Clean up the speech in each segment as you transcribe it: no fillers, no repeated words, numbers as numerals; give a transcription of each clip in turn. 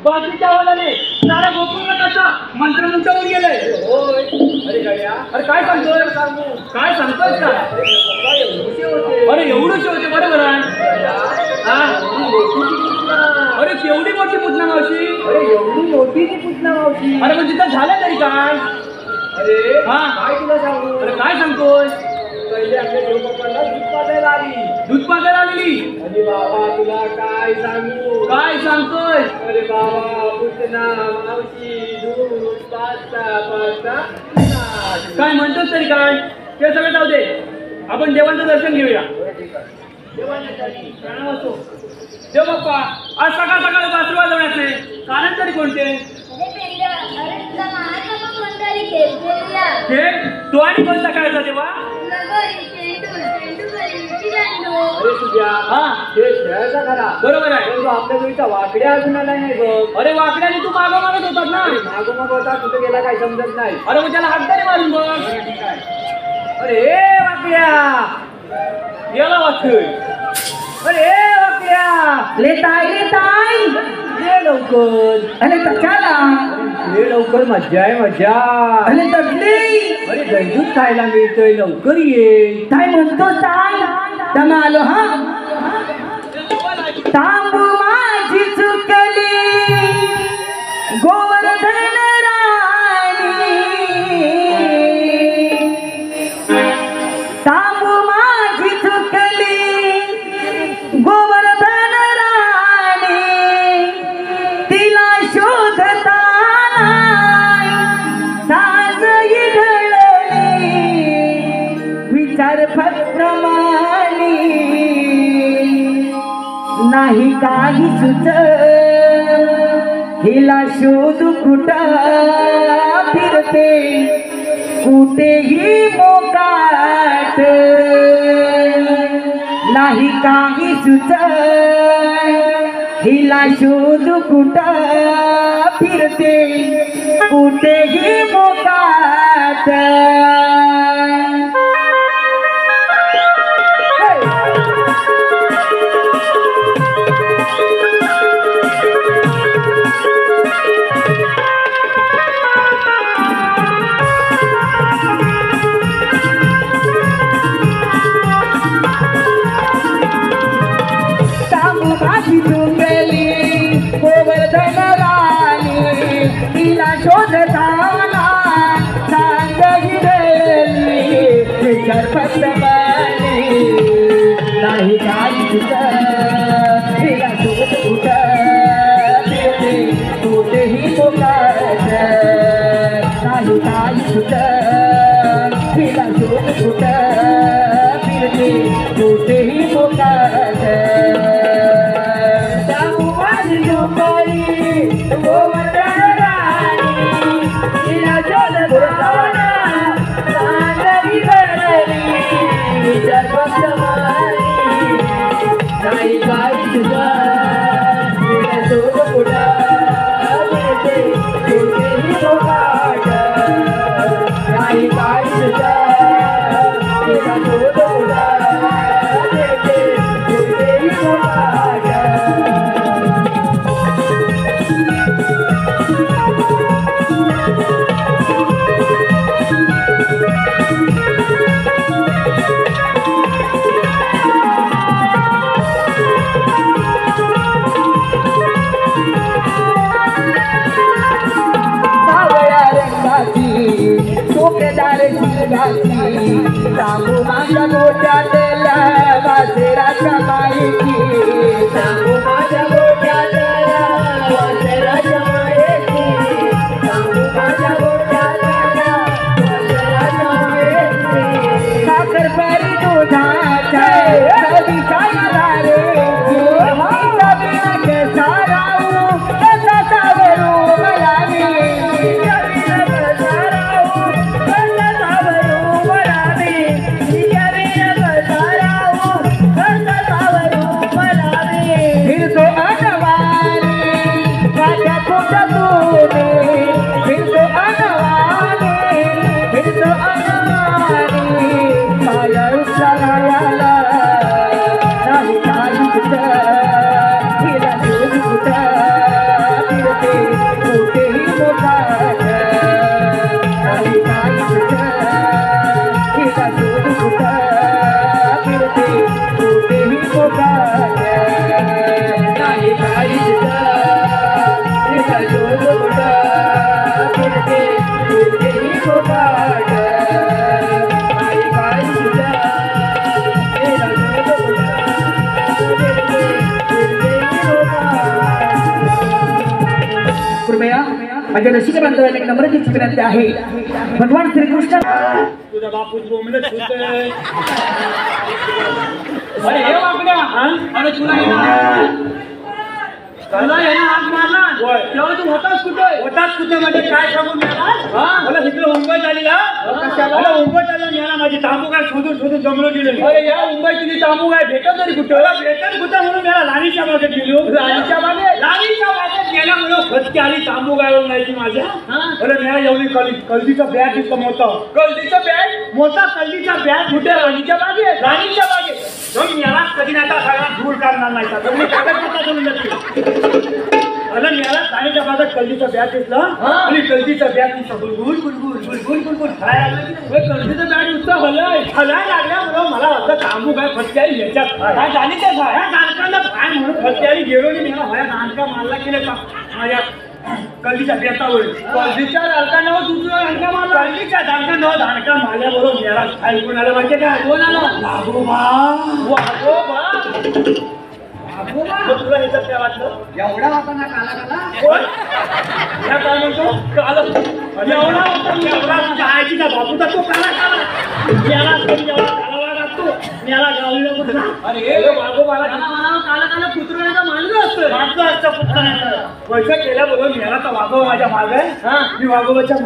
बाकीच्या वाल्याने सारा गोकुळाचा मंत्रमुग्ध होऊन गेलंय. अरे काय सांगतोय काय सांगतोय का? अरे एवढेच होते बरोबर आहे. अरे केवढी मोठी पुतना मावशी. अरे एवढी मोठी ती पुतना मावशी. अरे पण तिथं झालं तरी काय? अरे हा काय तुला सांगू. अरे काय सांगतोय. पहिले आपल्या देवबापांना दूध पाजायला आली. दूध पाजायला आलेली. अरे बाबा तुला काय सांगू. काय सांगतोय. अरे बाबा पुतना मावशी दूध पाजता पाजता काय म्हणतोस तरी काय. ते सगळं जाऊ दे. आपण देवांचं दर्शन घेऊया. प्रणाम असो. देव बाप्पा आज सकाळ सकाळी वासरू वाजवण्याचे कारण तरी कोणते. तो आणि कोणता काळचा तेव्हा. अरे तुझ्या हा हे खेळायचा खरा बरोबर आहे. पण तो आपल्या वेळीचा वाकड्या अजून आला नाही बघ. अरे वाकड्याने तू मागं मागत होतात ना. मागोमाग होता कुठे गेला काय समजत नाही. अरे मग त्याला हात तरी मारून बघ. अरे वाकड्या गेला वाचतोय. अरे वाकड्या लेताय ये लवकर. अरे कशाला. ये लवकर मज्जा आहे मज्जा. अरे तटली. अरे दहीदूध खायला मिळतंय लवकर ये. काय म्हणतो ताई. त्यांना आलो हा. तांबू माझी चुकली गोवर्धन राणी. तांबू माझी चुकली गोवर्धन राणी. तिला शोधता साजई ढळली विचार फक्त मानी. नाही काही सुच हिला शोध कुठं फिरते कुठेही मोकाट. नाही काही सुच हिला शोध कुठं फिरते कुठेही मोकाट. गोवर्धन राणी तिला शोधताना सांगही रेली विचार फक्त बाणी. नाही काही तुझं तिला शोध कुठं फिरते कुठेही मोकाट. नाही काही तुझं तिला शोध कुठं फिरते कुठेही मोकाट. गोवर्धन राणी तिला शोधताना सांगही रेली विचार फक्त बाणी. नाही काही तुझं तिला शोध कुठं फिरते कुठेही मोकाट. नाही काही तुझं तिला शोध कुठं फिरते कुठेही मोकाट. चोकेदार शिरगाची सांगू माझ्या गोट्यातील वासेराच्या मायेची. सांगू माझ्या गोट्यातील वासेराच्या मायेची. सांगू माझ्या गोट्यातील वासेराच्या मायेची. साखर परी दुधाच्या सवीच्या दारेची. सवीला कसा राहू कसा सावरू मला मी. सवीला कसा राहू कसा सावरू माझ्या रसिक बांधवांना एक नम्रतेची विनंती आहे भगवान श्रीकृष्ण तुझा बापूच बोंबलत होतंय. अरे हे वाकड्या अरे तुला हे ना हात मारला तेव्हा तू होताच कुठे म्हणजे काय सांगून मला तिकडे मुंबईत आली ना मला मुंबईत आलं मी माझी तांबू काय शोधून जमलो गेलो. अरे या मुंबईत तुझी तांबू काय भेटत तरी कुठं म्हणून मला राणीच्या बागेत गेलो. राणीच्या बागेत गेल्यामुळे फटकी आली तांबू काय नाही माझ्या. अरे मी एवढी कल्दीचं बॅग दिसतं मोठं कल्दीचा बॅग कुठे राणीच्या बागेत मी याला कधी नाही सगळा धूळ काढणार नाही का मी अरे याला राणीच्या बागेत कल्दीचा बॅग घेतला आणि कल्दीचा बॅग गुलगुल खायला कल्दीचं बॅग नुसतं हलाय लागल्यामुळं मला वाटतं तांबू काय फटकी आली याच्यात काय जाणीच्या दानकांना काय म्हणून फटकी आली गेलो आणि मला माझ्या दानका मारला केलं का माझ्या कल्दीच्या बेतावर कल्दीच्या दानकांनावर दुसरा दानका मारला कल्दीच्या दानकांनावर दानका मारल्याबरोबर मेला ऐकून आलं माहिती काय कोण आलं तुला ह्याच्यात काय वाटलं एवढा होता ना काला कोण या काय म्हणतो काल एवढा तुझ्या आईचा बापूचा तो काला याला कधी एवढा काला लागतो याला गावलीला कुठला अरे वाघोबाला काला पुत्रण्याचा मानलं असतं पुत्रण्याचं वैसे केल्याबरोबर याला तर वाघोबा माझ्या माग आहे मी वाघोबाच्या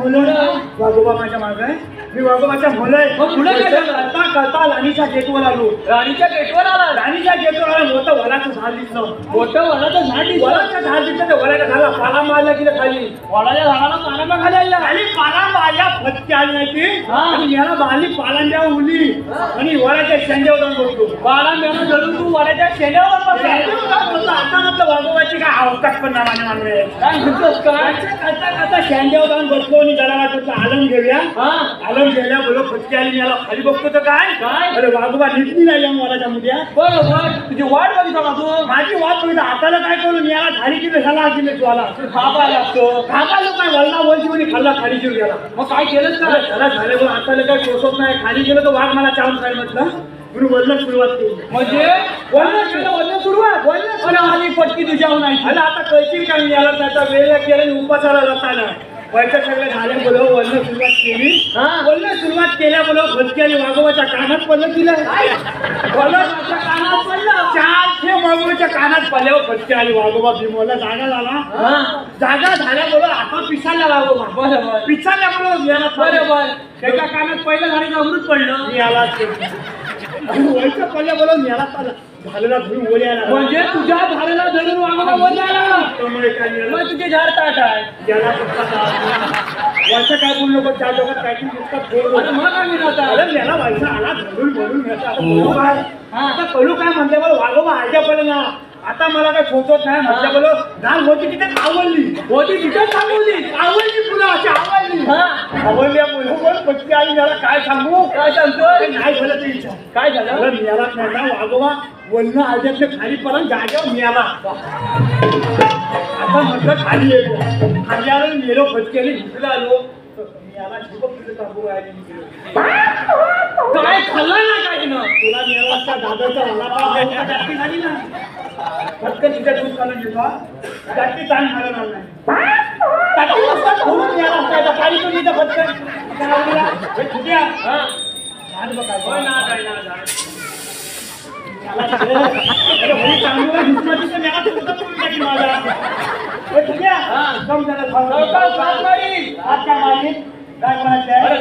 वाघोबा माझ्या माग आहे मी वाघोबाच्या पुढे करता राणीच्या गेटवर आलो राणीच्या गेटवर आला मोठं वडाचं झाड दिसलं वडाचं झाड दिसलं ते वडाच्या झाडाला पाला मारला की खाली वडाच्या झाडाला पाला मारल्या फटकी आली नाही ती आणि याला बाली पालांड्या उली आणि वडाच्या शेंड्यावर जाऊन बसतो पालांड्यानं धरून तू वडाच्या शेंड्यावर बसतो आता म्हटलं वाघोबाची काय अवकाश पण ना माझ्या मागणे काय म्हणतोस करता शेंड्यावर जाऊन बसलो आणि जरा वाटतं आलम घेऊया आलम गेल्या बोलो फटकी आली याला खाली बघतो तर काय अरे वाघोबा निघली नाही या वडाच्या मुद्या बरोबर तुझी वाट बघितला का तू माझी वाट बघितला हाताला काय करून याला खाली किती झाला किती तू आला खापा लागतो खापाला काय वळला बोलची म्हणे खाल्ला खाली जीव गेला मग काय केलंच का त्याला झाले बोल हाताला काय टोचत नाही खाली गेलं तर वाघ मला चावून काय म्हटलं म्हणून वळणं सुरुवात केली म्हणजे वळणं सुरुवात आली फटकी तुझ्यावर नाही आणि आता कळतील का मी याला त्याचा वेळ केला उपासाला जाताना वरच्या सगळं झाल्या बोलो वळणं सुरुवात केल्या बोलो फटकी आणि वाघोबाच्या कानात पडलं तिला कानात पडलं 4 वाघोबाच्या कानात पडल्यावर फटकी आली वाघोबा भीमोला जागा झाल्या बोलो आता पिसाला वाघोबा बरोबर पिसाल्या बोलो याला बरोबर त्याच्या कानात पहिलं झालं अमृत पडलं याला वरच्या पडल्या बोलो याला झालेला धरून वर यायला म्हणजे तुझ्या झालेला धरून वाघोबा वर यायला त्यामुळे काय तुझे झाड ताट आहे याला वर्ष काय बोलू नको त्या जगात काय याला व्हायचा आला धरून बोलून आता कळू काय म्हणते मला वाघोबा आयडिया पडे ना आता मला काय सोचत नाही म्हटल्या बोलो झाड होती तिथे आवडली फुलं अशी आवडल्या बोलो पटकी आली याला काय सांगू काय सांगतो नाही झालं ते विचार काय झालं मिळाला नाही वाघोबा बोलणं आल्यातलं खाली पर्यंत जागेवर मिळाला आता म्हटलं खाली येतो खाली आलो मेलो फटकेली इकडे आलो मिळाला शिवक तुझं काबू काय खाल्ला ना काय ना तुला मिळाला असता दादाचा मला जास्ती झाली ना फटकन तिच्या दूध काढून घेतो जास्ती ताण झाला नाही पाणी पण तिथं फटकन झाड बघा ना काय ना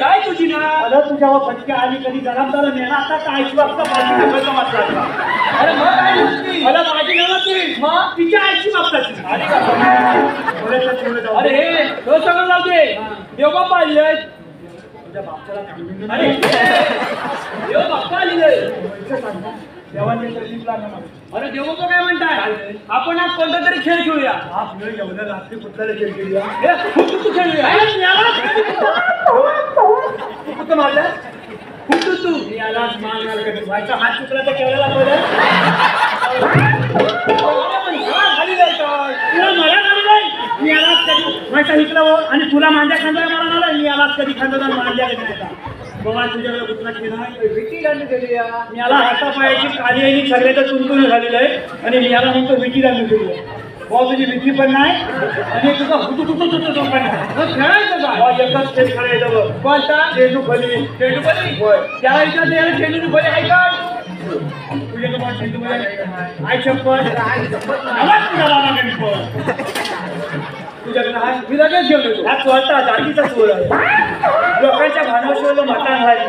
काय तुझी ना तुझ्यावर फटके आली कधी जबाबदार नेला आता काय मला माझी नव्हती तिच्या आईची बाबताची अरे तो सगळं जाऊ दे देवा पाहिजे तुझ्या बापच्याला अरे देव बाप्पा आली देवाने अरे देव काय म्हणताय आपण आज कोणता तरी खेळ खेळूया हा खेळ एवढ्या रात्री कुठला खेळ खेळूया तू खेळूया कुठं मारलं कुठं तू यालाच मारणार व्हायचा हात चुकला तर केवढ्याला मी यालाच कधी व्हायचा हिकलं आणि तुला माझ्या खांद्याला मारा आला मी यालाच कधी खांदा मारल्या बाबा तुझ्याकडे कुठला खेळ याला हातापायाची काली आणि सगळ्याचं तुंतुन झालेलं आहे आणि मी याला म्हणतो विटी दांडू खेळूया तुझी भीती पण नाही आणि तुझा हुतू पण नाही. मग खेळायचं काय? बुवा, एकच खेळ खेळायचं बघ. कोणता? चेंडू फली. चेंडू बली? होय. त्याला विचारते चेंडू बली आहे का? तुझ्या तुम्हाला चेंडू फली आय शपथ आवाज तुझा बाबा कमी पण तुझ्याकडे हा मी लगेच घेऊन येतो. हा चोरता जातीचा चोर आहे. लोकांच्या भानवशीला मतान आहे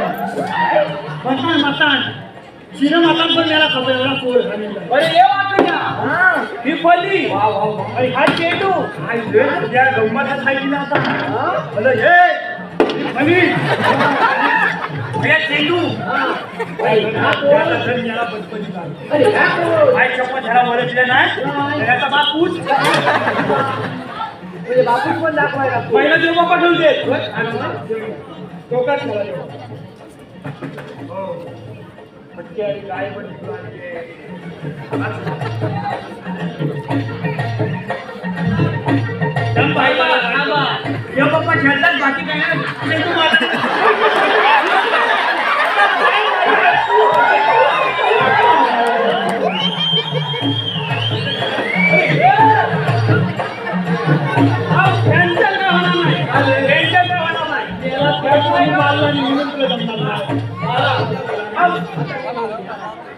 मतान शिर मतान पण याला खबर एवढा चोर झालेला. अरे ये वाटल्या ही फली आणि हा चेंडू हा या गंमतच आहे की ना आता भलं हे फली चेंडू याला बचपनी काय शपथ ह्याला ओळखले नाही त्याचा बापूच बापूस पण दाखवायला पहिला जेव्हा पाठवून दे तो का ठेवा काय पण पप्पा खेळतात बाकी काय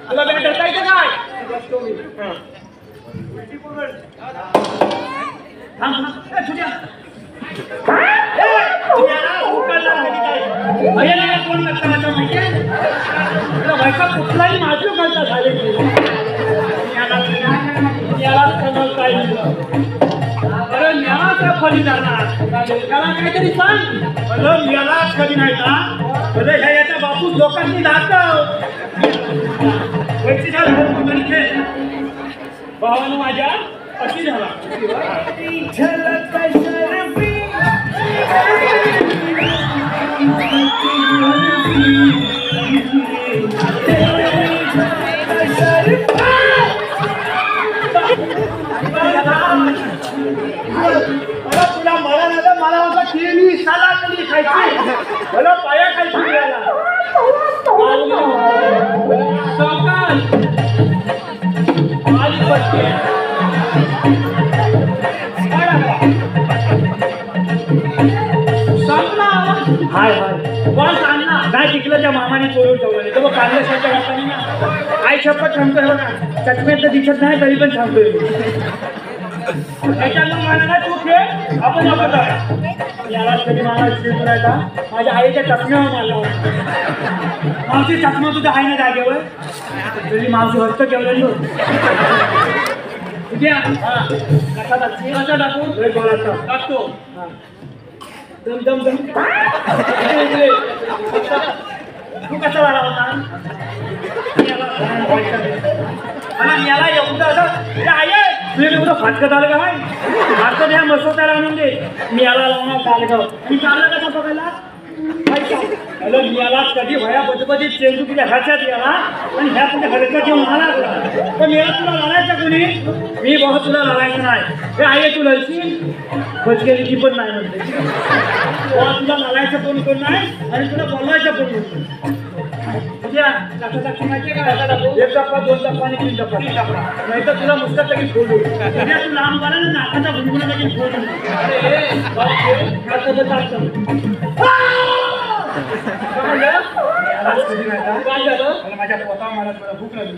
तुला बॅट धरतायचं काय कुठलाही माजू घालता झाले अरे याला फली जाणार त्याला काहीतरी सांग यालाच कधी नाही का भले याच्या बापू लोकांनी दाखव भावानं माझ्या अशी झाला तुला मला नाही मला वाटलं केली साला कधी खायची मला पाया खायची हाय हाय बॉल आणला काय टिकलं त्या मामाने चोरून ठेवलं तर मग कांद्याच्या हाताने ना आई शपथ सांगतोय बघा चष्म्यात तर दिसत नाही तरी पण सांगतोय त्याच्यानं मला तू खेळ आपण याला कधी मला शिव करायचा माझ्या आईच्या चष्म्यावर मारला मावशी चष्मा तुझ्या आहे ना जागेवर तरी मावशी हस्त ठेवलेली कसा टाकू टाकतो दम दम दम तू कसा वाढा होता याला एवढं असं आहे तुझे एवढं फाटकत आलं का माहिती फाटकत ह्या मसोत्याला आणून दे मी याला लावणार चालगाव मी चालला कसा बघायला मी याला कधी भया पद्धती चेंडू तुझ्या हातात याला आणि ह्या तुझ्या हलक्यात घेऊन मला पण याला तुला लढायचं कोणी मी बहुत तुला लढायचं नाही हे आहे तू लढशील बचकेली ती पण नाही म्हणते तुला लढायचं कोण कोण नाही आणि तुला बोलवायचं कोण कोण एक टप्पा दोन टप्पा आणि तीन टप्पा नाही तर तुला मुस्तात लगेच फोडू तू लांब करा ना नाकाचा भुणभुणा लगेच फोडू काय झालं माझ्या पोटा मला थोडं भूक लागली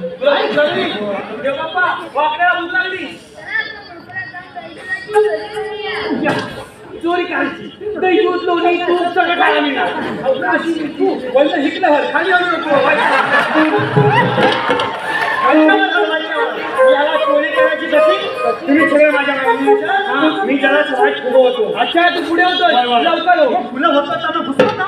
बाप्पा वाकड्याला भूक लागली चोरी करायची दही दूध लोणी तूप सगळं खायला मिळणार अशी तू वल्ल हिकलं खाली याला चोरी करायची कशी तुम्ही सगळे माझ्या मी त्याला सगळ्यात पुढे होतो अच्छा तू पुढे होतो लवकर फुलं होतं त्यांना घुसवत ना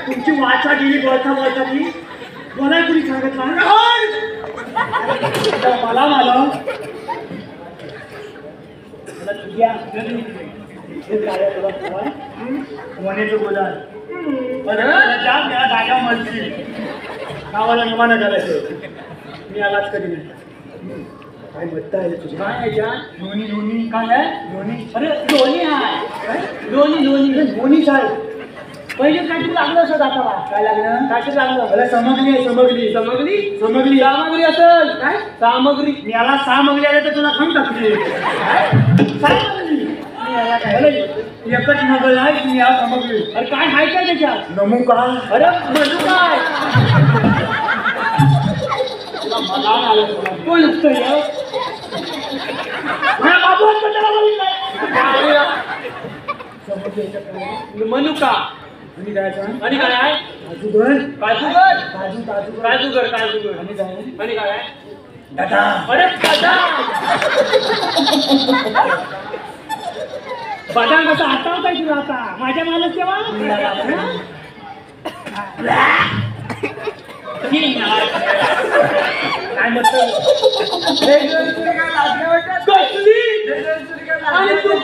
तुमची वाचा गेली बोलता बोलता ती मला कुणी सांगितलं मला मला तुझ्या वनेचं बोलाल त्या जागा म्हणतील गावाला नमाना करायचं मी आलाच कधी नाही काय म्हणता येईल तुझं काय आहे त्या लोणी लोणी काय आहे लोणी अरे लोणी आहे लोणी लोणी लोणी साहेब पहिले काहीतरी लागलं असं दाताला काय लागलं काहीतरी लागलं मला समजली आहे समजली समजली समजली सामग्री असेल काय सामग्री मी याला सामग्री आले तर तुला खाऊन टाकली सामग्री एकच मगल आहे मी या सामग्री अरे काय आहे काय त्याच्यात नमू का अरे म्हणू काय कोण असतं म्हणू का आणि काय आहे काजूगर काजूगर काजू काजू काजूगर काजूगर आणि काय आहे दादा अरे दादा बदाम कसा हातावताय तुला आता माझ्या मालच तेव्हा काय म्हणतो आणि तू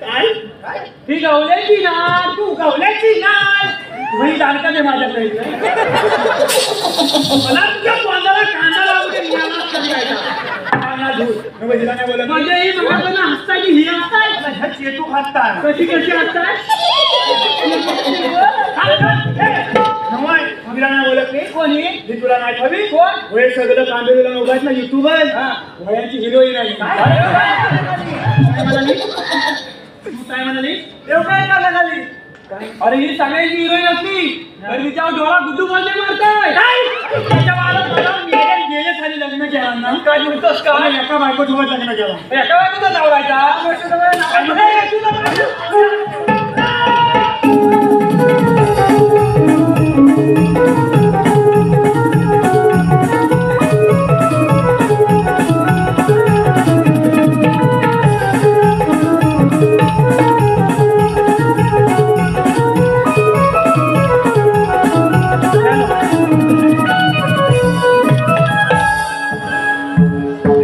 काय ती गवल्याची नाल तू गवल्याची नाल तुम्ही जाणता नाही माझ्याकडे मला तुझ्या तोंडाला कांदा लागू दे म्हणजे ही मला हसताय ही हसताय चेतू खातात कशी कशी हसताय बोलत नाही कोणी मी तुला नाही हवी कोण वय सगळं कांदोलीला उभाच ना युट्यूबर वयांची हिरोईन आहे काय म्हणाली देव काय का झाली अरे ही सगळ्यांची हिरोईन असली तर तिच्यावर डोळा गुड्डू बोलले मारताय गेले साली लग्न केला ना काय म्हणतोस का एका बायको सोबत लग्न केला एका बायकोचा जावरायचा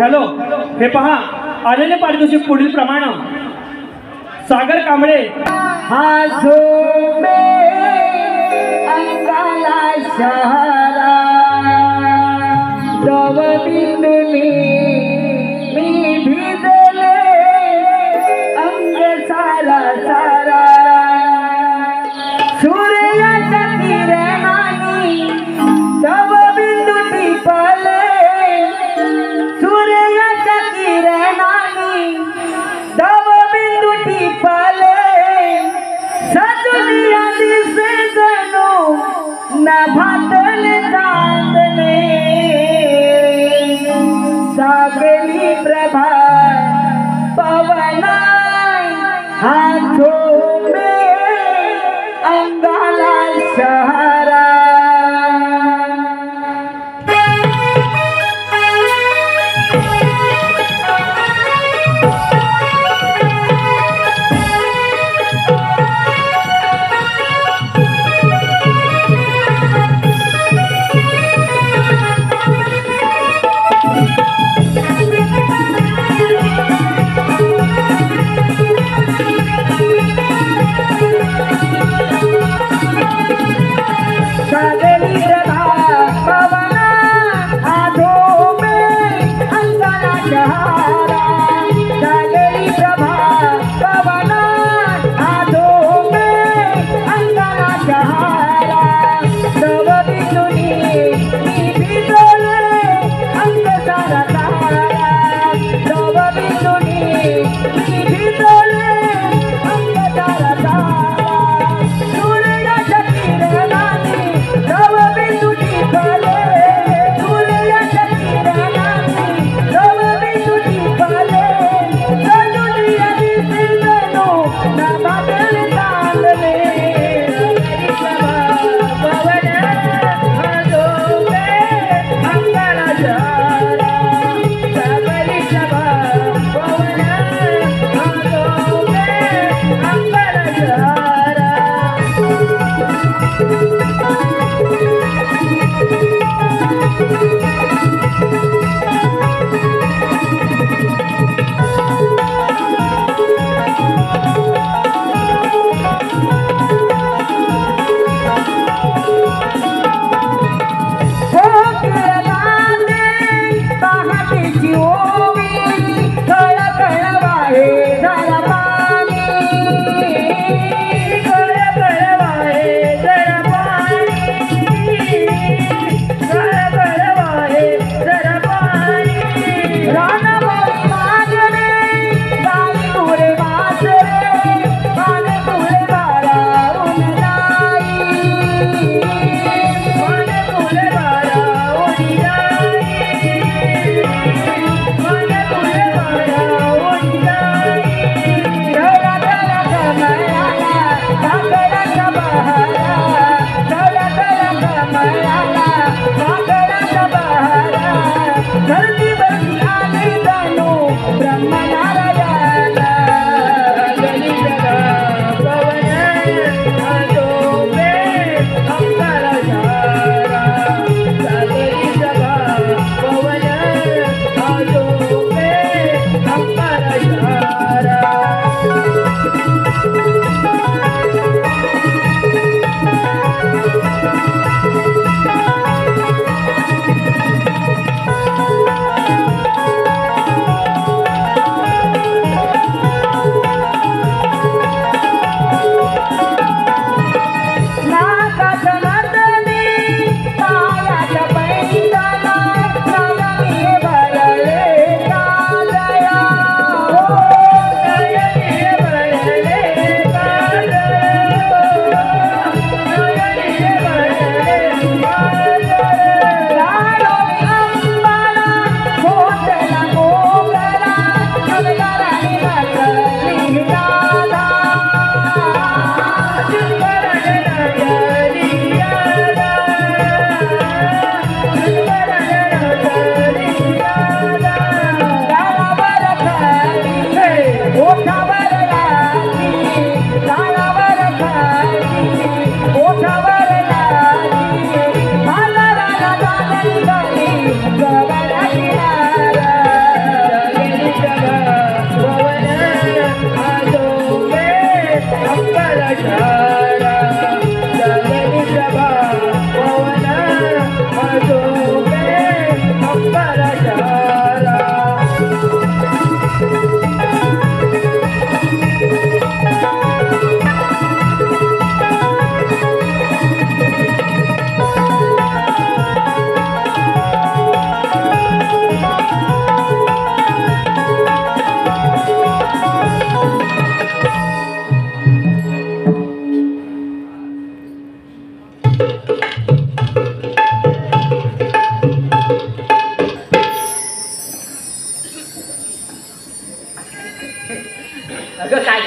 हॅलो हे पहा आलेले पारितोषिक पुढील प्रमाणे सागर कांबळे अंगाला शहरा दवबिंदुनी मी भिजले अंग सारा सारा सूर्याच्या किरणानी दवबिंदू टिपले सूर्याच्या किरणानी दवबिंदू टिपले सजुनिया दिसे जणू नभातले चांदणे सागरी प्रभा पवना हाथों में अंगाला शहरा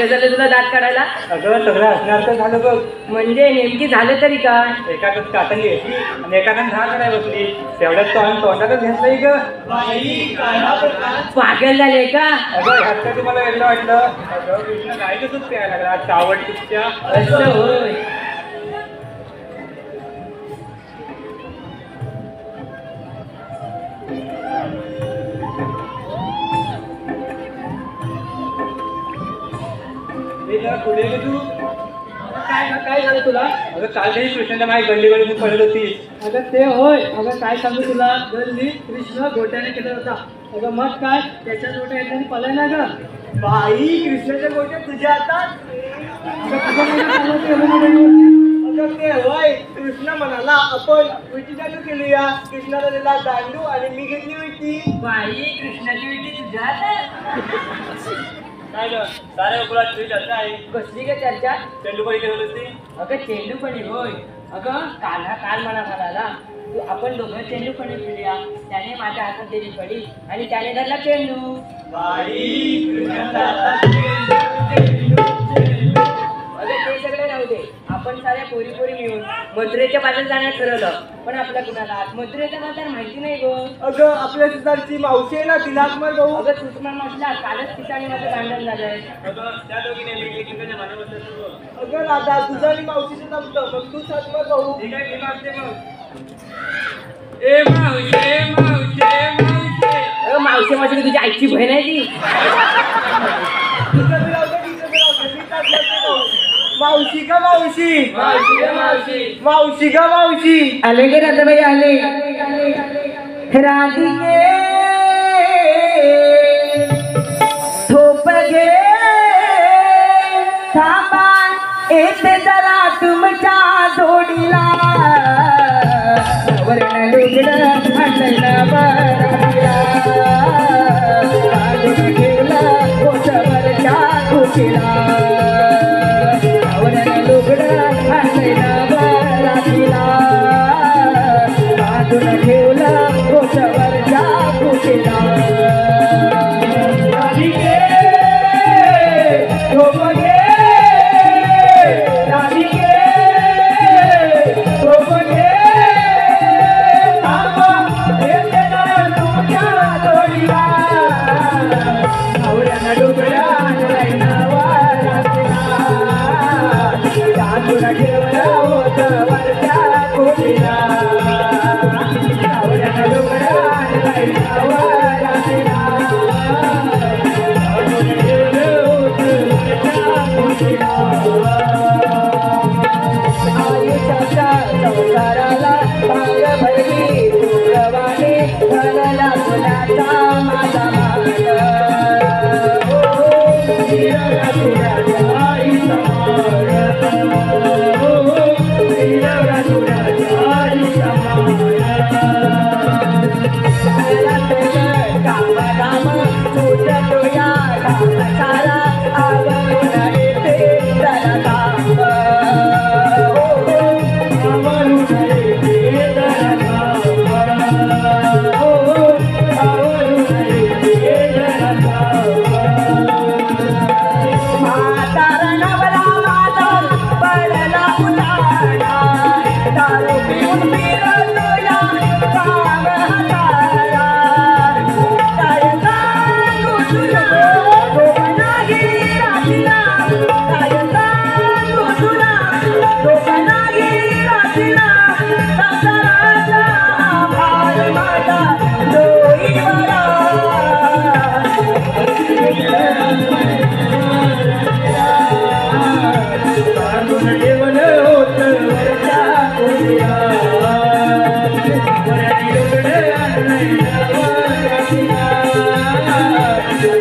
काय झालं तुला दात काढायला? अगं सगळं असणार तर झालं बघ. म्हणजे नेमकी झालं तरी काय? एकाच कातणी घेतली आणि एकानं दहा करायला बसली. तेवढ्यात तोंडातच घेतलंय ग. पागल झाले का? अगं ह्यात काय तुम्हाला वेगळं वाटलं? अगं कृष्ण काय दूध प्यायला लागला चावट तुझ्या. असं होय. पुढे गे तू. काय झालं तुला? अगं काल काही कृष्णाच्या मागे गल्ली गल्ली पडत होती. अगं ते होय. अगं काय सांगू तुला, गल्ली कृष्ण गोट्याने केला होता. अगं मग काय, त्याच्या गोट्या येताना पलाय ना ग. बाई कृष्णाच्या गोट्या तुझ्या हातात. अगं ते होय, कृष्ण म्हणाला आपण विटी चालू केलूया. कृष्णाला दिला दांडू आणि मी घेतली विटी. बाई कृष्णाची विटी तुझ्या हातात? काय ग साऱ्या गोकुळात तुझी चर्चा आहे. कसली का चर्चा? चेंडूपडी केली होती. अगं चेंडू पण होय. अगं काल मला म्हणाला तू आपण दोघं चेंडू फणी खेळूया. त्याने माझ्या हातात दिली फडी आणि त्याने धरला चेंडू. अगं ते सगळे राहू दे. आपण साऱ्या पोरी मिळून मथुरेच्या बाजारात जाण्यात ठरवलं. पण आपल्या कुणाला मथुरेचा बाजार माहिती नाही गो. अगं आपल्या सुधारची मावशी आहे ना, तिला मग भाऊ. अगं तूच मला म्हटला कालच ठिकाणी माझं भांडण झालंय. त्या दोघीने एकमेकांच्या भांडणाबद्दल. अगं राधा, तुझं आणि मावशीचं जमतं, मग तू सातमर भाऊ. ठीक आहे मी मागते मग. अगं मावशी माझी तुझी आईची बहीण आहे ती. तिचं बी राहू दे, तिचं बी राहू दे. मी सातमर भाऊ. मावशी का मावशी? मावशी का मावशी? आले गे राधाबाई आले. राधिके थोप घे थांबा येते जरा तुमच्या जोडीला. वर्ण लुगडं आणलं बरं ठेवला ओठवरच्या खुशीला. वर्ण लुगडं आणलं बरातीला. बाजून ठेवलं ओठवरच्या खुशीला. राधिके झोप घे राधिके झोप घे थांबा येते जरा तुमच्या जोडीला. आवड्यानं डुबड्या आणलंय वारातीला. बाजून ठेवलं ओठवरच्या खुशीला. आवड्यानं डुबड्या आणलंय वारातीला. बाजून ठेवलं ओठवरच्या खुशीला. आयुष्याच्या संसाराला भांग भरली तुझवाने घालला तुझ्याचा माझा मान. हिरव्या तुझ्याच्या आई समान. हिरव्या तुझ्याच्या आई समान. काम दाम तुझ्या तुझ्या काम सारा आवडून येते जरा काम. आवडून येते जरा काम. आवडून येते जरा काम. म्हातारा नवरा माझा पडला उतारा. दारू पिऊन फिरतो या काम हाताला. काय सांगू तुला झोप नाही रात्रीला. काय सांगू तुला झोप नाही रात्रीला. संसाराचा भार माझा डोईवरा. बांधून ठेवलं होतं वरच्या खोलीला. वरती लुगडं आणलंय नवरात्रीला.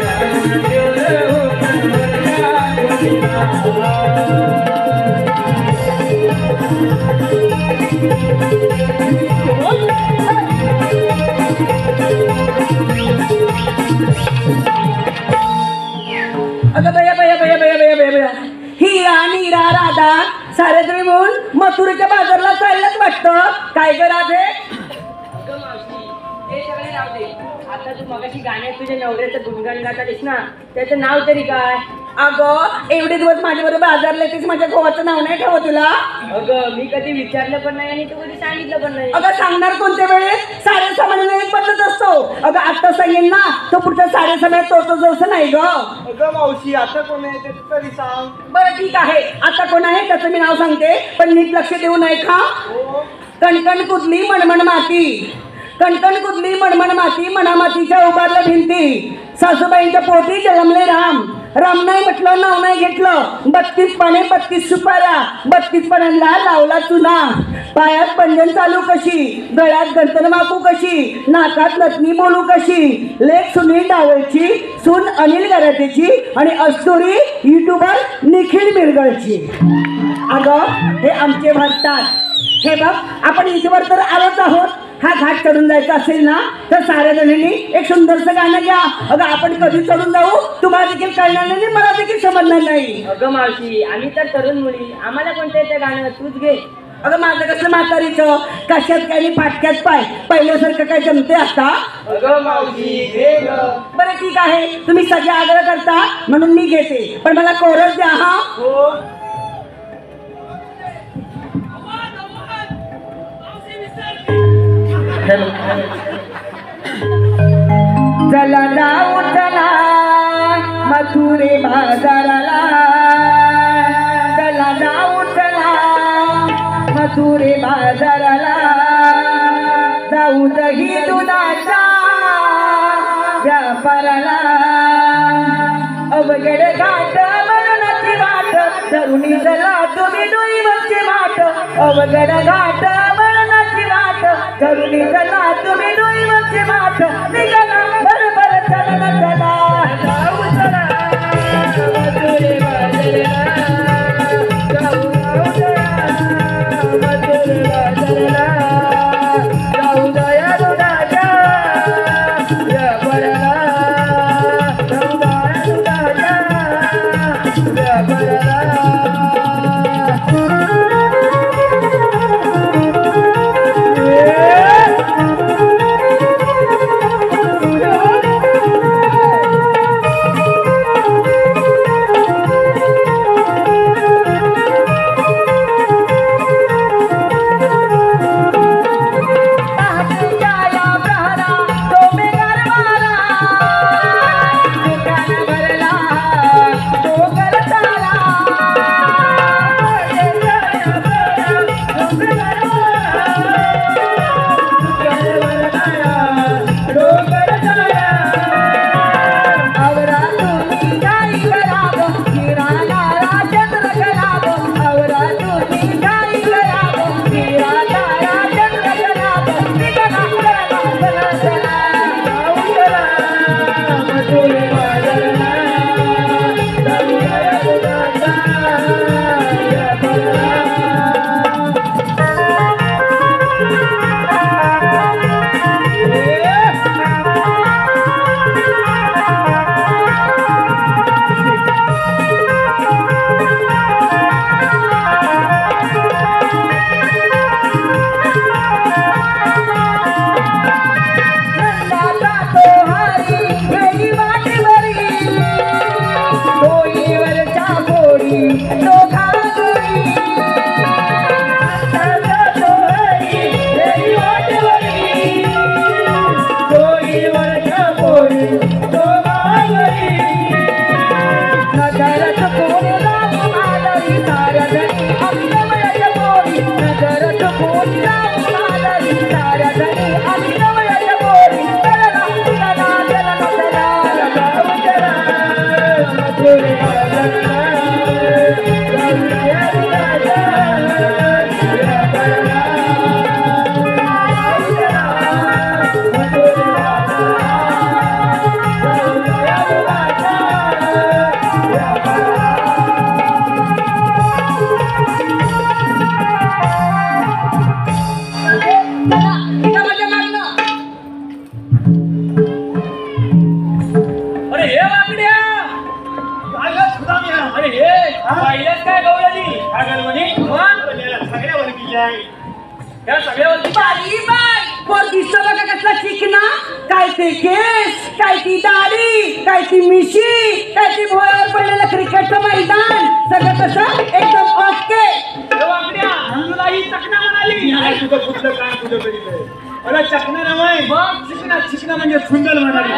बांधून ठेवलं होतं वरच्या खोलीला. अगं बया बया बया बया बया बया बया. ही आणि राधा सारे तुम्ही म्हणून मथुरेच्या बाजारला चाललंच वाटतं. काय ग राधे? अगं मावशी ते सगळे राहू दे. आता तू मगाशी गाण्यात तुझ्या नवऱ्याचं गुणगान गातास ना, त्याचं नाव तरी काय? अगं एवढे दिवस माझ्या बरोबर आजारले तेच माझ्या गोवाचं नाव नाही ठेवत तुला. अगं मी कधी विचारलं पण नाही आणि तू कधी सांगितलं पण नाही. अगं सांगणार कोणत्या वेळेस? 6:30 महिन्याला एक बदलत असतो. अगं आता सांगेल ना तो पुढच्या 6:30 महिन्यात तो जसं नाही ग. अगं मावशी आता कोण आहे ते तरी सांग. बरं ठीक आहे, आता कोण आहे त्याचं मी नाव सांगते, पण नीट लक्ष देऊ नये का. कणकण कुदली मणमण माती, कणकण कुदली मणमण माती, मणा मातीच्या उभारल्या भिंती. सासूबाईंच्या पोटी जन्मले राम, राम नाही म्हटलं नाव नाही घेतलं. 32 पाने 32 सुपाऱ्या, 32 पानांना लावला चुना. पायात पंजन चालू कशी, गळ्यात गंतन मापू कशी, नाकात लटणी बोलू कशी. लेख सुनील डावळची, सून अनिल गराटेची आणि अस्तुरी युट्यूबर निखिल मिरगळची. अगं हे आमचे म्हणतात. हे बघ आपण इथवर तर आलोच आहोत. हा घाट चढून जायचा असेल ना तर साऱ्या जणांनी एक सुंदरसं गाणं घ्या. अगं आपण कधी चढून जाऊ तुम्हाला देखील कळणार नाही, मला देखील समजणार नाही. अगं मावशी आम्ही तर तरुण मुली, आम्हाला कोणतं येतं गाणं, तूच घे. अगं माझं कसं म्हातारीचं कशात काय आणि फाटक्यात पाय, पहिल्यासारखं काय जमते आता. अगं मावशी घे ग. बरं ठीक आहे, तुम्ही सगळे आग्रह करता म्हणून मी घेते, पण मला कोरस द्या. हा हो. चला जाऊ चला मथुरे बाजाराला, चला जाऊ चला मथुरे बाजाराला. जाऊ दही दुधाच्या व्यापाराला. अवघड घाट मरणाची वाट, तरुणी चला तुम्ही डोईवरची वाट. अवघड घाट मरणाची वाट, तरुणी चला तुम्ही डोईवरची वाट. निघाला बरोबर चला चला जाऊ चला मथुरे बाजाराला. जाऊ चला मथुरे बाजाराला. जाऊ दया दुधाच्या व्यापाराला. जाऊ दया दुधाच्या व्यापाराला. पोर दिसतो बघा कसला चिकना, काय ते केस, काय ती दाढी, काय ती मिशी, काय ती भोयावर पडलेलं क्रिकेटचं मैदान, सगळं कसं एकदम ओके. तुलाही चकना म्हणाली तुझं कुठलं काय तुझं कधी अरे चकना नव्हे बघ चिकना. चिकना म्हणजे सुंदर म्हणाली.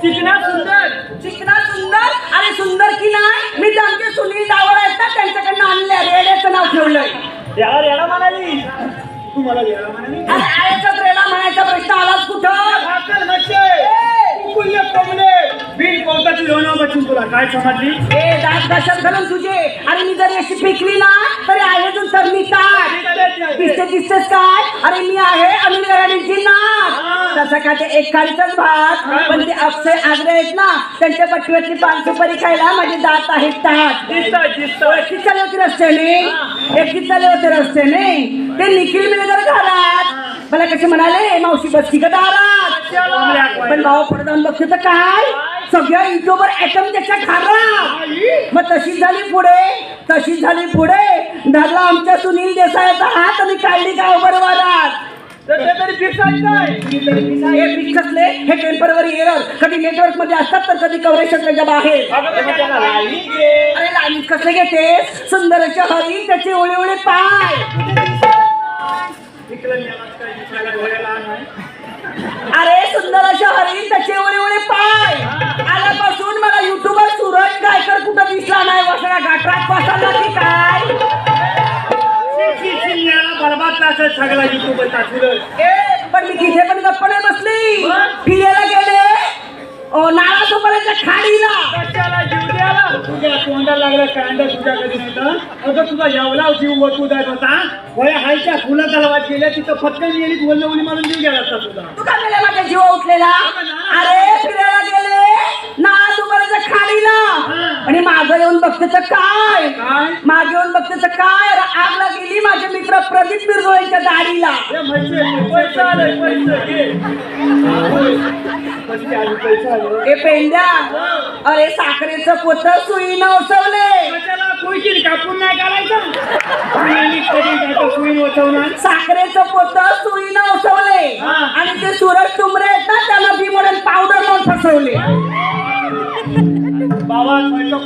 चिकना सुंदर, चिकना सुंदर. अरे सुंदर की नाही, मी तर आमचे सुनील डावळ आहेत ना त्यांच्याकडनं आणले रेड्याचं नाव ठेवलंय. याला रेडा म्हणाली तू मला रेडा म्हणाली. अरे आयाचाच रेडा म्हणायचा प्रश्न आलाच कुठं. बिन पावसाची लोणा बसून तुला काय समजली. ए दात कशात घालून तुझे. अरे मी जर अशी पिकली ना तरी आयोजन तर मी काय दिसतेस काय. अरे मी आहे अनिल गराडींची नाक. तसं का ते एक काळीचाच भात, पण ते अक्षय आग्रे आहेत ना त्यांच्या पटवीवरची पान सुपारी खायला माझे दात आहेत ताट. एकटीच चालले होते रस्त्याने ते निखिल मिळेल घरात. मला कसे म्हणाले मावशी बसती का दारात. पण भाऊ पुढे जाऊन बघते तर काय सगळ्या युट्यूबवर ऍटम त्याच्या घरात. मग तशीच झाली पुढे धरला आमच्या सुनील देसाईचा हात आणि काढली गावभर वारात. हे टेम्पररी एरर कधी नेटवर्क मध्ये असतात तर कधी कव्हरेज क्षेत्राच्या बाहेर. अरे लाईन कसले घेते सुंदरच्या हरी त्याचे ओळे ओळे पाय. अरे सुंदरच्या हरी त्याचे ओळे ओळे पाय. आल्यापासून मला युट्यूबवर सूरज गायकर कुठं दिसला नाही. वसरा गाठरात पसरला की काय. सगळा युट्यूब पण मी तिथे पण गप्प नाही बसली. फिरायला गेले नाळा सुपारीच्या खाडीला. तुझ्या तोंडाला लागला कांदा तुझ्या कधी नव्हता. अगं तुझा एवढा जीव वतू जात होता. वया हायच्या फुला तलावात गेल्या तिथं फटकन गेली बोलणं मारून जीव गेला असता तुझा. तू काय गेला माझ्या जीव उठलेला. अरे फिरायला गेले नाळा सुपारीच्या खाडीला आणि मागं येऊन बघते तर काय मागे येऊन बघते तर काय आगला गेली माझे मित्र प्रदीप बिरजोळेंच्या दाढीला. ए पेंड्या अरे साखरेचं पोत सुईनं ओसवले. कापून नाही घालायचं सुई ओसवणार. साखरेचं पोत सुईनं ओसवले आणि ते सूरज तुमरे आहेत ना त्याला बी म्हणून पावडर लावून फसवले. बाबा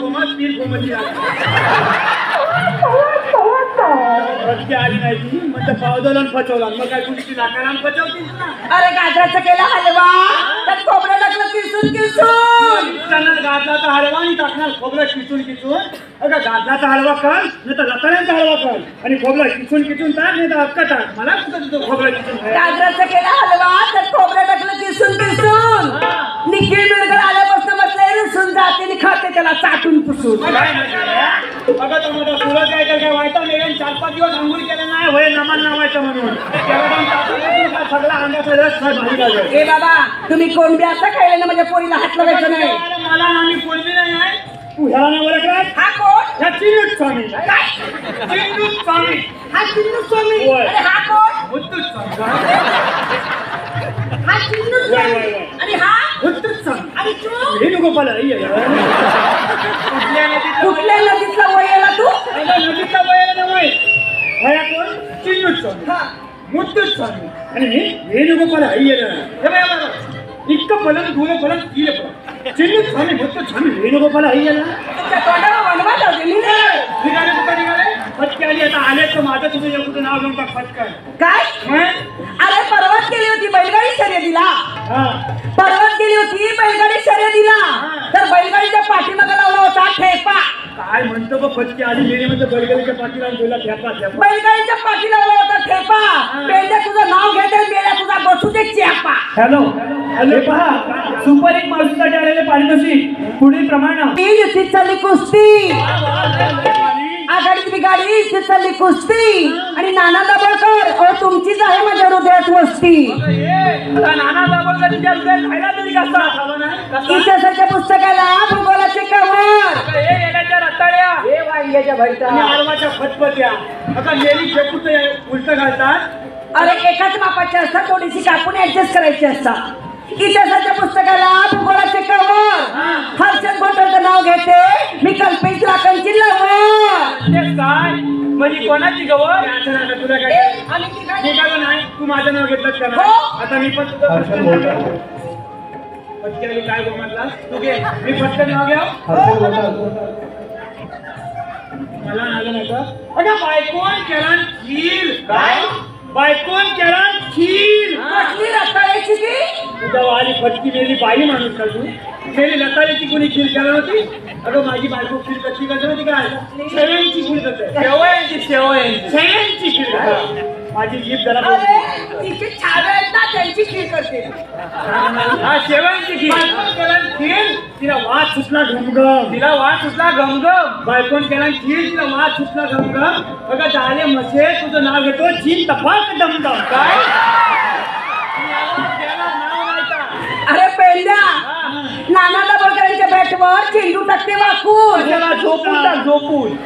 कोमत पीर कोमती आली नाही ती म्हणजे पावदोलन फसवला. मग काय तुझी नाकाराम फसवतीस ना. अरे गाजराचा केला हलवा त्यात खोबरं टाकलं किसून गाजराचा हलवा आणि टाकणार खोबरं किसून. अगं गाजराचा हलवा कर नाही तर लताड्यांचा हलवा कर आणि खोबरं किसून टाक नाही तर अक्का टाक. मला कुठं तुझं खोबरं किसून. गाजराचा केला हलवा त्यात खोबरं टाकलं किसून. निखिल मिळकर आल्यापासून बसले रुसून जाते खाते त्याला चाटून पुसून. अगं तो माझा सुरत काय व्हायचा नाही 4-5 दिवस अंघोळ केलं नाही होय नमान नावायचं म्हणून सगळा अंगाचा रस भारी लागला. ए बाबा तुम्ही कोणबी असं खायला ना माझ्या पोरीला हात लावायचं नाही. मला आम्ही कोणबी नाही आहे. तू ह्याला नाही ओळखलास. हा कोण ह्या चिन्नूच स्वामी. चिन्नूच स्वामी. हा चिन्नूच स्वामी. अरे हा कोण मुत्तूच स्वामी. हा चिन्नूच स्वामी आणि हा मुत्तूच स्वामी. आणि तू वेणुगोपाल कुठल्या नदीतला वयाला तू. नदीचा वयाला नाही भया कोण चिन्नूच स्वामी मुत्तूच स्वामी आणि मी वेणुगोपाल अय्यर. इतकं फलन धुळे फलन तिले फलन चिन्नूच स्वामी मुत्तूच स्वामी वेणुगोपाल अय्यर. निघाले फटके आली आता आले तर माझं तुझं एवढं नाव घेऊन टाक फटकन. काय अरे परवाच गेली होती बैलगाडी शर्यतीला. परवाच गेली होती बैलगाडी शर्यतीला तर बैलगाडीच्या पाठीमागे लावला होता ठेपा. काय म्हणतो बघ फटके आली गेली म्हणजे बैलगाडीच्या पाठीला तुला ठेपा. बैलगाडीच्या पाठी लावला होता ठेपा. पेंड्या तुझं नाव घेते मेल्या तुझा बसू दे चेपा. हॅलो हे पहा सुपर एक माणूसाठी आलेले पारितोषिक पुढील प्रमाणे युतीत चालली कुस्ती. आघाडीत बिघाडी युतीत चालली कुस्ती आणि नाना दाभोळकर तुमचीच आहे माझ्या हृदयात वस्ती. नाना दाभोळकर तुझ्या हृदयात खायला तरी कसा इतिहासाच्या पुस्तकाला भूगोलाचे कवर रताळ्या वांग्याच्या भरता आरवाच्या फटफट्या आता नेली शेपूट उलट घालतात. अरे एकाच मापाचे असतात थोडीशी कापून ऍडजस्ट करायची असतात. इतिहासाच्या पुस्तकाला भूगोलाचे कवर हर्षद घोटाळचं नाव घेते मी कल्पेश लाखांची लवर. ते काय म्हणजे कोणाची गवर? तुला काय आम्ही ती काय- निघालो नाही तू माझं नाव घेतलंच का हो. नाही? आता मी पण तुझं पटकन काय बोलला तू घे मी पटकन नाव घ्या मला आलं नाही का अगं बायकोन केला खीर. काय? बायकोन केला खीर. कसली रताळ्याची की तुझा वाली फटकी मेली बाई माणूस का तू मेरी लताळीची कोणी खीर करणार होती. अगं माझी बायको खीर कशी करते होती काय शेवयांची खीर करते. शेवयांची खीर करते. माझी जीभ जरा अरे तिचे छावे आहेत ना त्यांची खीर करते. हा शेवयांची खीर. बायकोन केला खीर तिला वाद सुटला घमघम. तिला वाट सुटला घमघम. बायकोन केला खीर तिला वाद सुटला घमघम. बघा झाले मसे तुझं नाव घेतो चीन तपाक दमदम. काय अरे पेंड्या नाना दबळकरांच्या बॅटवर चेंडू टाकते वाकून. झोपून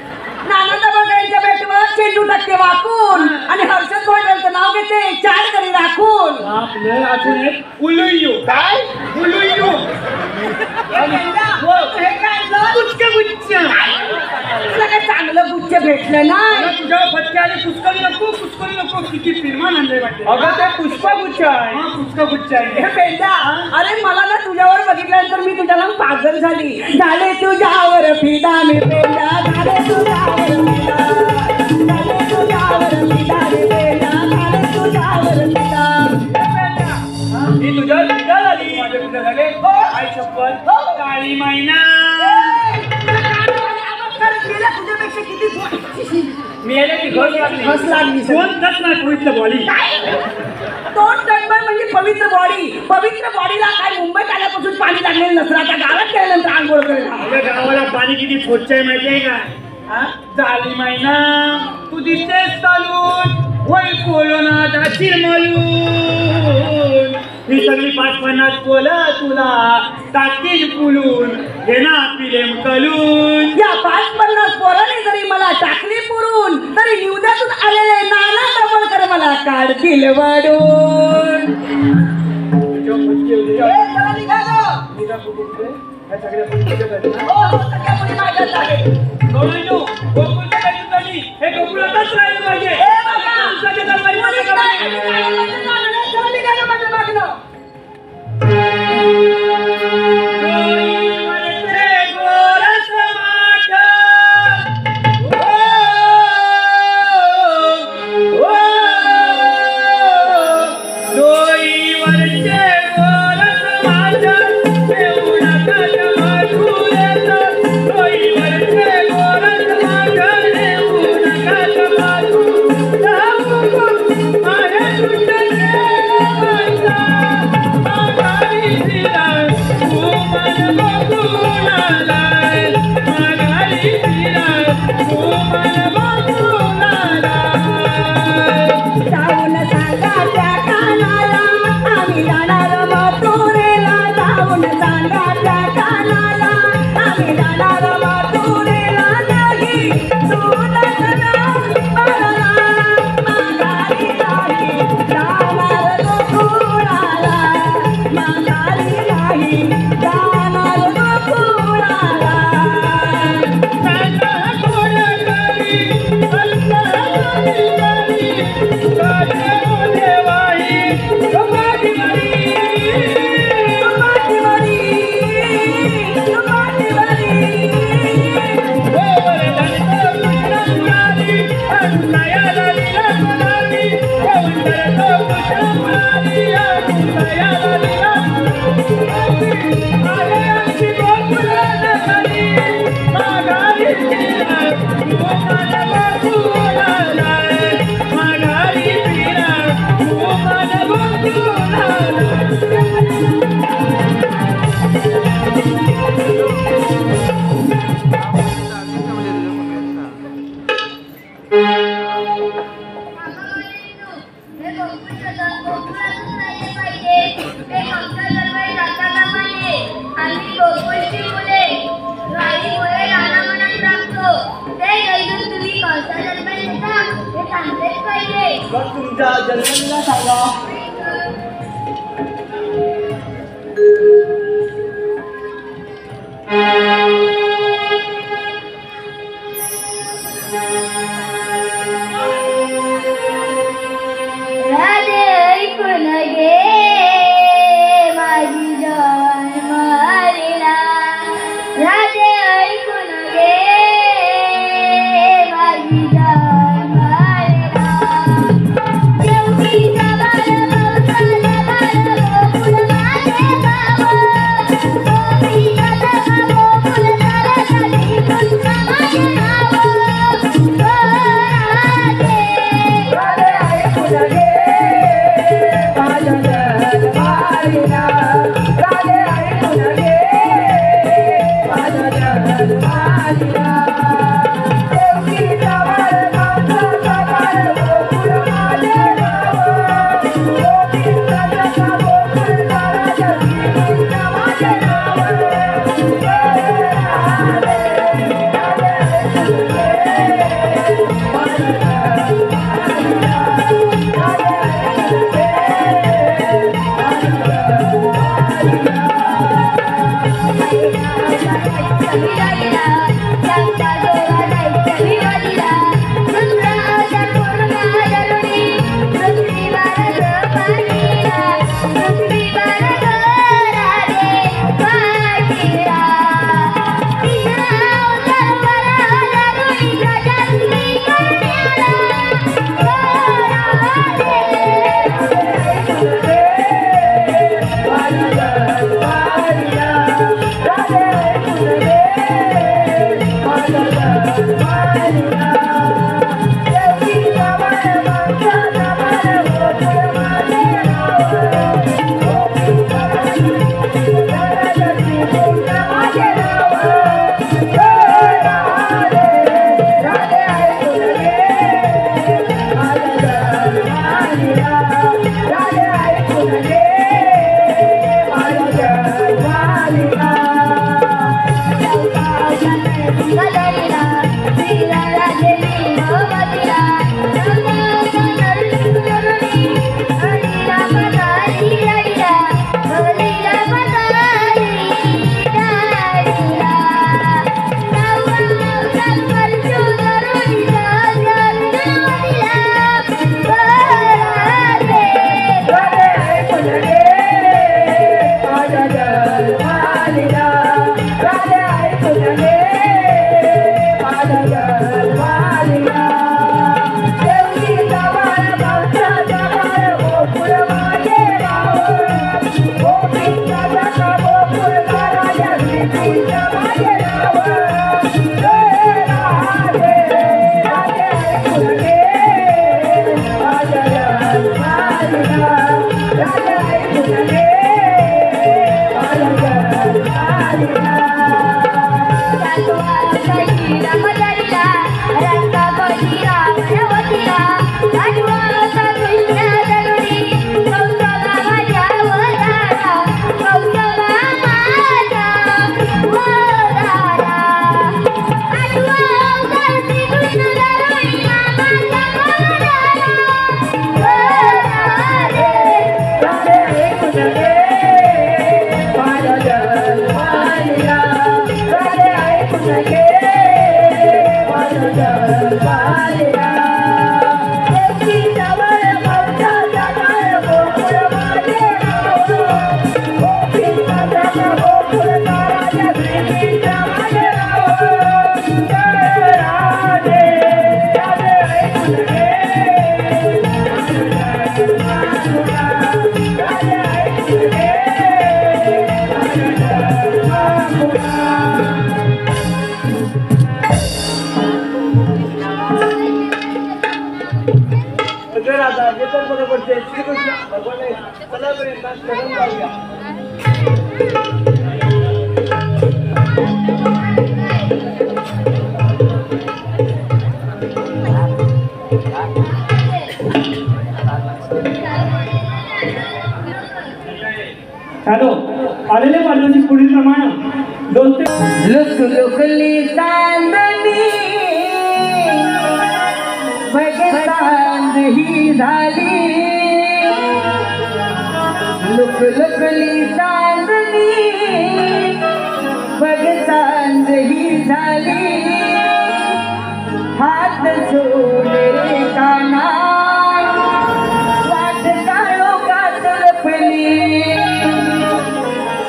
नाना दबळकरांच्या बॅटवर चेंडू टाकते वाकून आणि हर्षद घोटाळचं नाव घेते 4 गडी राखून. आपले अजून एक उलुयू. काय उलुयू हे काय झालं? तुला काय चांगलं गुच्छ भेटलं नाही. तुझ्या फटके आले पुष्कळी नको किती फिल्मा आणले वाटते. अगं ते पुष्पगुच्छ आहे. हा पुष्कगुच्छ आहे. हे पेंड्या अरे मला ना तुझ्यावर बघितल्यानंतर मी तुझ्याला पागल झाली. झाले तुझ्यावर फिदा मी पेंड्या झाले तुझ्यावर फिदा झाले तुझ्यावर फिदा रे पेंड्या झाले तुझ्यावर फिदा. मी तुझ्या फिदा झाली. माझे कुठे झाले आई शपथ काळी मैना. तुझ्यापेक्षा किती मेले की घर लागली. हस लागली सर. कोण दस नाही पवित्र बॉडी. दोन टनभर म्हणजे पवित्र बॉडीला काय मुंबईत आल्यापासून पाणी लागलेलं नसतं. आता गावात गेल्यानंतर आंघोळ करेल. आपल्या गावाला पाणी किती स्वच्छ आहे माहिती आहे का. झाली मैना तू दिसतेस चालून वय कोलोना दाची मलून. ही सगळी 5-50 पोलं तुला टाकील पुलून हे ना पिलेम कलून. या 5-50 पोराने जरी मला टाकली पुरून तरी निवद्यातून आलेले नाना दबळकर मला काढतील वाढून. चला निघा गं. सगळ्या पुस्तकात हो, सगळ्या मुली माझ्याच आहेत. गोकुळच्या गणित झाली. हे गोकुळातच राहिलं पाहिजे. ए बाबा, मुलीच नाही, आम्ही काय म्हणतो जाणं नाही. चला निघा गं माझ्या मागनं. तुमच्या जन्मदिनाला सांगा. बरोबर श्रीकृष्ण भगवान चला करून जाऊया. हॅलो आलेले पार्टनरशिप पुढील प्रमाणे दोन लुक लुकली चांदणी बघ चांद ही झाली लुक लुकली चांदणी बघ चांद ही झाली हात सोड रे काना वाट काळो कात लपली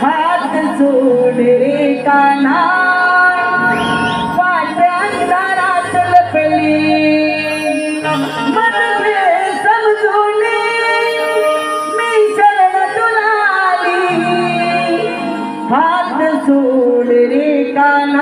हात सोड रे काना वाट अंधारात लपली मधले समजून मी शरण तुला आली हात सोड रे काना